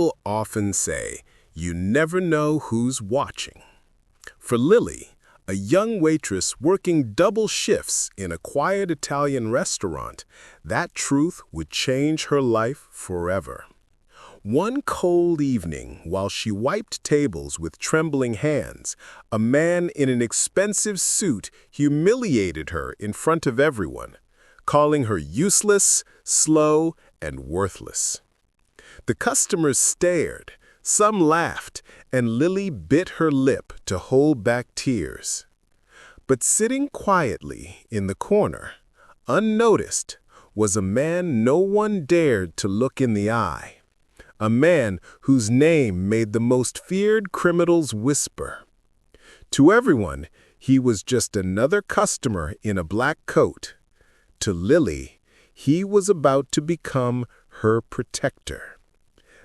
People often say, you never know who's watching. For Lily, a young waitress working double shifts in a quiet Italian restaurant, that truth would change her life forever. One cold evening, while she wiped tables with trembling hands, a man in an expensive suit humiliated her in front of everyone, calling her useless, slow, and worthless. The customers stared, some laughed, and Lily bit her lip to hold back tears. But sitting quietly in the corner, unnoticed, was a man no one dared to look in the eye. A man whose name made the most feared criminals whisper. To everyone, he was just another customer in a black coat. To Lily, he was about to become her protector.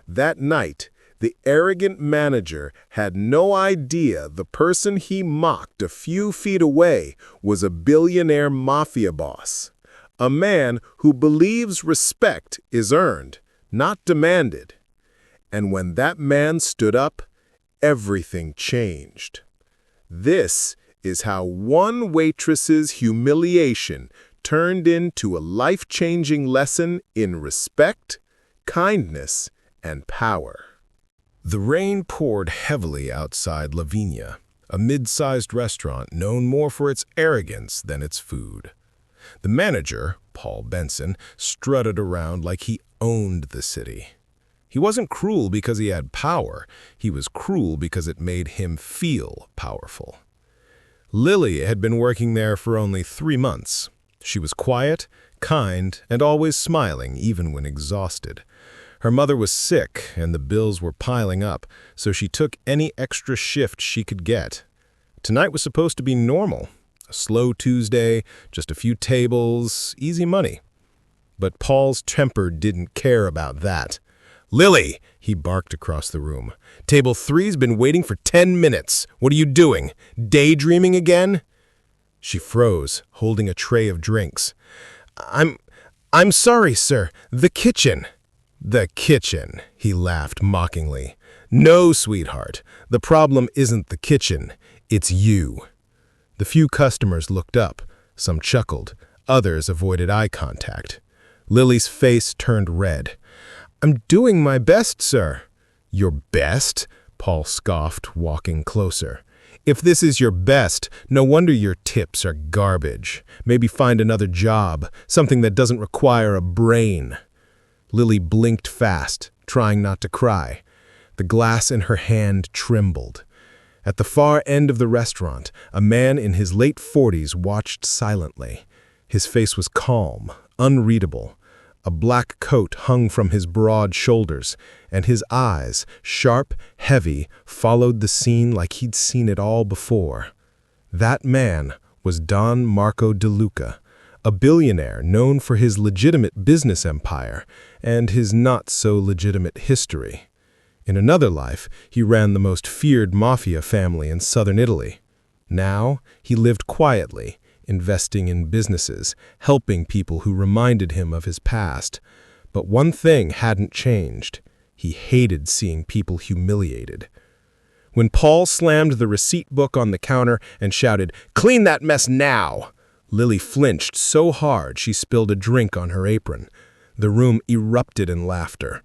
That night, the arrogant manager had no idea the person he mocked a few feet away was a billionaire mafia boss, a man who believes respect is earned, not demanded. And when that man stood up, everything changed. This is how one waitress's humiliation turned into a life-changing lesson in respect, kindness, and power. The rain poured heavily outside Lavinia, a mid-sized restaurant known more for its arrogance than its food. The manager, Paul Benson, strutted around like he owned the city. He wasn't cruel because he had power. He was cruel because it made him feel powerful. Lily had been working there for only 3 months. She was quiet, kind, and always smiling, even when exhausted. Her mother was sick, and the bills were piling up, so she took any extra shift she could get. Tonight was supposed to be normal. A slow Tuesday, just a few tables, easy money. But Paul's temper didn't care about that. "Lily," he barked across the room. "Table 3's been waiting for 10 minutes. What are you doing? Daydreaming again?" She froze, holding a tray of drinks. I'm sorry, sir. The kitchen." "The kitchen," he laughed mockingly. "No, sweetheart. The problem isn't the kitchen. It's you." The few customers looked up. Some chuckled. Others avoided eye contact. Lily's face turned red. "I'm doing my best, sir." "Your best?" Paul scoffed, walking closer. "If this is your best, no wonder your tips are garbage. Maybe find another job, something that doesn't require a brain." Lily blinked fast, trying not to cry. The glass in her hand trembled. At the far end of the restaurant, a man in his late 40s watched silently. His face was calm, unreadable. A black coat hung from his broad shoulders, and his eyes, sharp, heavy, followed the scene like he'd seen it all before. That man was Don Marco DeLuca, a billionaire known for his legitimate business empire and his not-so-legitimate history. In another life, he ran the most feared mafia family in southern Italy. Now, he lived quietly, investing in businesses, helping people who reminded him of his past. But one thing hadn't changed. He hated seeing people humiliated. When Paul slammed the receipt book on the counter and shouted, "Clean that mess now!" Lily flinched so hard she spilled a drink on her apron. The room erupted in laughter.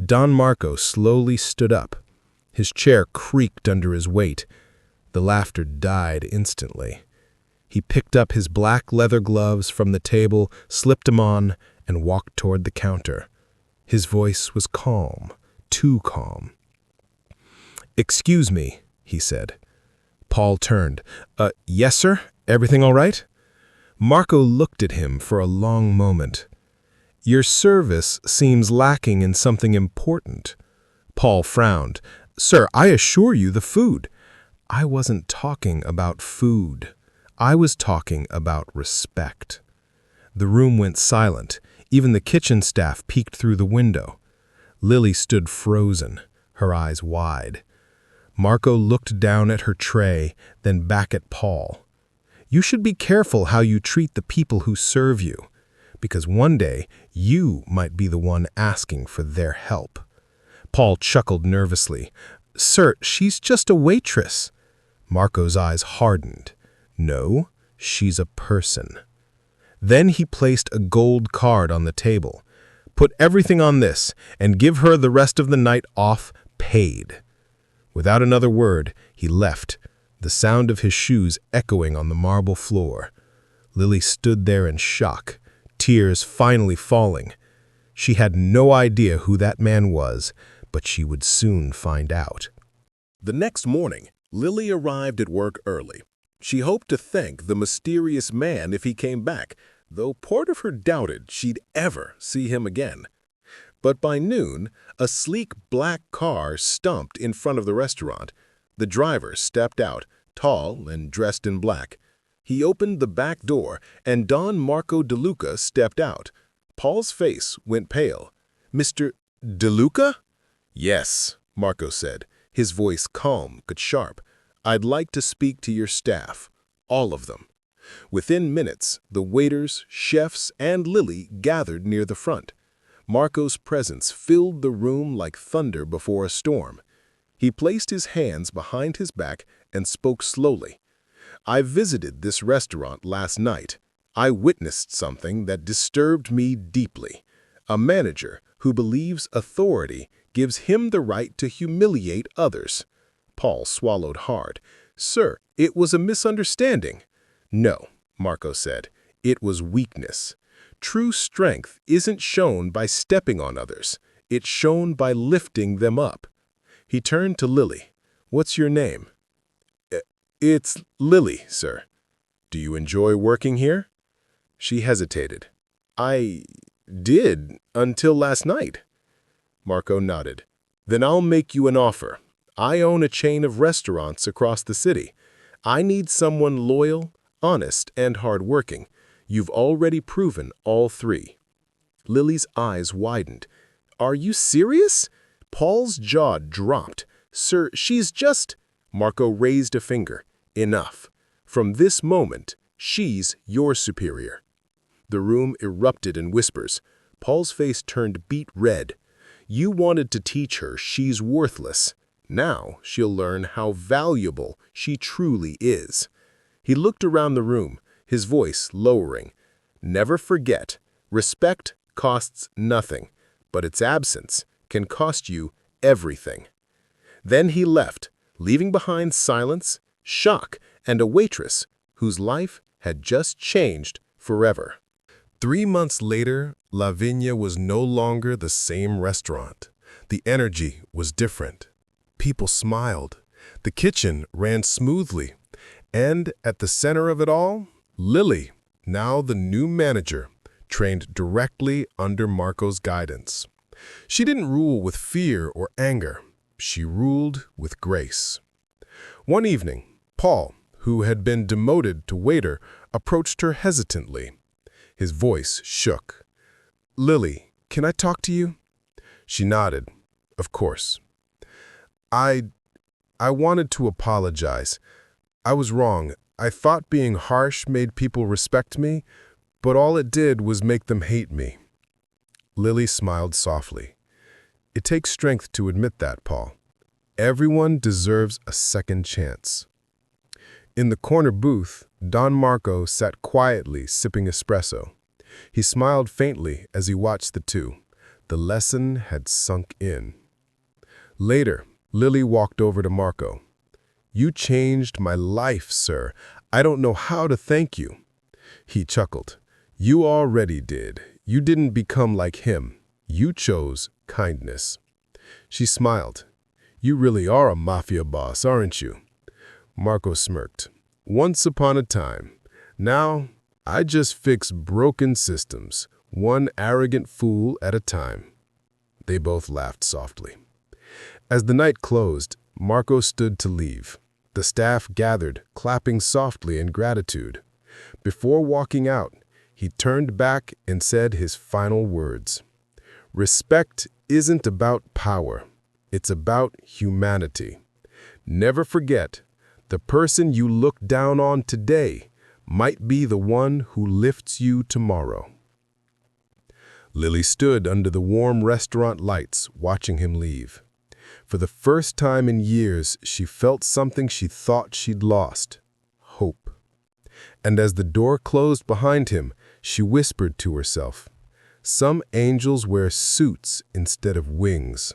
Don Marco slowly stood up. His chair creaked under his weight. The laughter died instantly. He picked up his black leather gloves from the table, slipped them on, and walked toward the counter. His voice was calm, too calm. "Excuse me," he said. Paul turned. Yes, sir? Everything all right?" Marco looked at him for a long moment. "Your service seems lacking in something important." Paul frowned. "Sir, I assure you the food." "I wasn't talking about food. I was talking about respect." The room went silent. Even the kitchen staff peeked through the window. Lily stood frozen, her eyes wide. Marco looked down at her tray, then back at Paul. "You should be careful how you treat the people who serve you, because one day you might be the one asking for their help." Paul chuckled nervously. "Sir, she's just a waitress." Marco's eyes hardened. "No, she's a person." Then he placed a gold card on the table. "Put everything on this and give her the rest of the night off paid." Without another word, he left, the sound of his shoes echoing on the marble floor. Lily stood there in shock, tears finally falling. She had no idea who that man was, but she would soon find out. The next morning, Lily arrived at work early. She hoped to thank the mysterious man if he came back, though part of her doubted she'd ever see him again. But by noon, a sleek black car stumped in front of the restaurant. The driver stepped out, tall and dressed in black. He opened the back door, and Don Marco DeLuca stepped out. Paul's face went pale. "Mr. DeLuca?" "Yes," Marco said, his voice calm but sharp. "I'd like to speak to your staff, all of them." Within minutes, the waiters, chefs, and Lily gathered near the front. Marco's presence filled the room like thunder before a storm. He placed his hands behind his back and spoke slowly. "I visited this restaurant last night. I witnessed something that disturbed me deeply. A manager who believes authority gives him the right to humiliate others." Paul swallowed hard. "Sir, it was a misunderstanding." "No," Marco said. "It was weakness. True strength isn't shown by stepping on others. It's shown by lifting them up." He turned to Lily. "What's your name?" "It's Lily, sir." "Do you enjoy working here?" She hesitated. "I did until last night." Marco nodded. "Then I'll make you an offer. I own a chain of restaurants across the city. I need someone loyal, honest, and hardworking. You've already proven all three." Lily's eyes widened. "Are you serious?" Paul's jaw dropped. "Sir, she's just—" Marco raised a finger. "Enough. From this moment, she's your superior." The room erupted in whispers. Paul's face turned beet red. "You wanted to teach her she's worthless. Now she'll learn how valuable she truly is." He looked around the room, his voice lowering. "Never forget, respect costs nothing, but its absence can cost you everything." Then he left, leaving behind silence, shock, and a waitress whose life had just changed forever. 3 months later, La Viña was no longer the same restaurant. The energy was different. People smiled. The kitchen ran smoothly. And at the center of it all, Lily, now the new manager, trained directly under Marco's guidance. She didn't rule with fear or anger. She ruled with grace. One evening, Paul, who had been demoted to waiter, approached her hesitantly. His voice shook. "Lily, can I talk to you?" She nodded. "Of course." I wanted to apologize. I was wrong. I thought being harsh made people respect me, but all it did was make them hate me." Lily smiled softly. "It takes strength to admit that, Paul. Everyone deserves a second chance." In the corner booth, Don Marco sat quietly sipping espresso. He smiled faintly as he watched the two. The lesson had sunk in. Later, Lily walked over to Marco. "You changed my life, sir. I don't know how to thank you." He chuckled. "You already did. You didn't become like him. You chose kindness." She smiled. "You really are a mafia boss, aren't you?" Marco smirked. "Once upon a time. Now, I just fix broken systems, one arrogant fool at a time." They both laughed softly. As the night closed, Marco stood to leave. The staff gathered, clapping softly in gratitude. Before walking out, he turned back and said his final words. "Respect isn't about power. It's about humanity. Never forget, the person you look down on today might be the one who lifts you tomorrow." Lily stood under the warm restaurant lights, watching him leave. For the first time in years, she felt something she thought she'd lost: hope. And as the door closed behind him, she whispered to herself, "Some angels wear suits instead of wings."